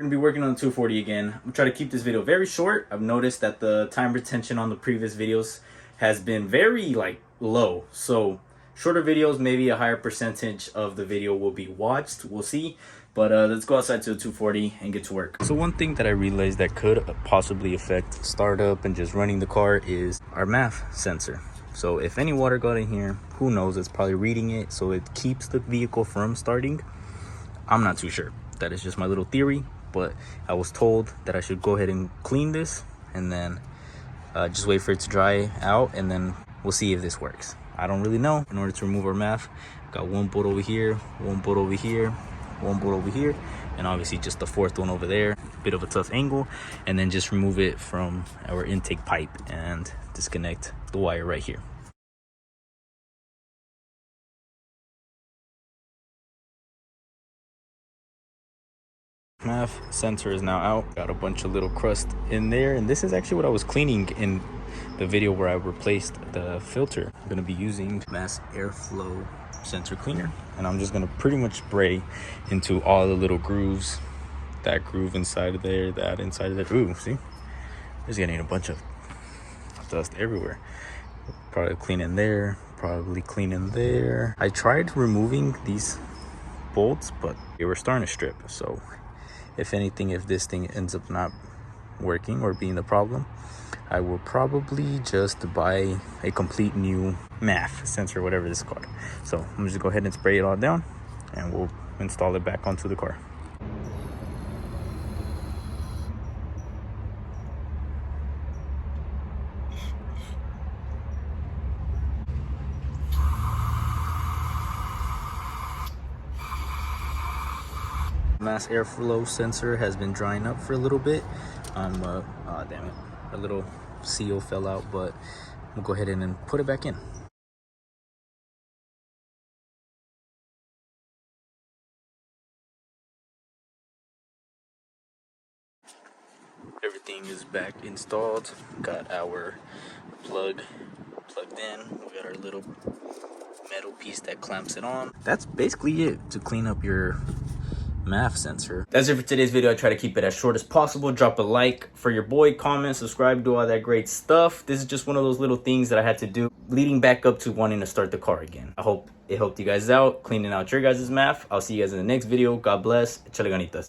We're gonna be working on the 240 again. I'm gonna try to keep this video very short. I've noticed that the time retention on the previous videos has been very low. So shorter videos, maybe a higher percentage of the video will be watched. We'll see. But let's go outside to the 240 and get to work. So one thing that I realized that could possibly affect startup and just running the car is our MAF sensor. So if any water got in here, who knows, it's probably reading it, so it keeps the vehicle from starting. I'm not too sure. That is just my little theory, but I was told that I should go ahead and clean this and then just wait for it to dry out, and then we'll see if this works. I don't really know. In order to remove our MAF, got one bolt over here, one bolt over here, one bolt over here, and obviously just the fourth one over there. Bit of a tough angle, and then just remove it from our intake pipe and disconnect the wire right here. MAF sensor is now out. Got a bunch of little crust in there, and this is actually what I was cleaning in the video where I replaced the filter. I'm gonna be using mass airflow sensor cleaner, and I'm just gonna pretty much spray into all the little grooves. That groove inside of there, that inside of there. Ooh, see? There's getting a bunch of dust everywhere. Probably clean in there, probably clean in there. I tried removing these bolts, but they were starting to strip. So if anything, if this thing ends up not working or being the problem, I will probably just buy a complete new MAF sensor, whatever this is called. So I'm gonna just go ahead and spray it all down, and we'll install it back onto the car. Mass airflow sensor has been drying up for a little bit. Damn it, a little seal fell out, but we'll go ahead and put it back in. Everything is back installed. Got our plug plugged in. We got our little metal piece that clamps it on. That's basically it to clean up your MAF sensor. That's it for today's video. I try to keep it as short as possible. Drop a like for your boy, comment, subscribe, do all that great stuff. This is just one of those little things that I had to do leading back up to wanting to start the car again. I hope it helped you guys out, cleaning out your guys' MAF. I'll see you guys in the next video. God bless. Echale Ganitas.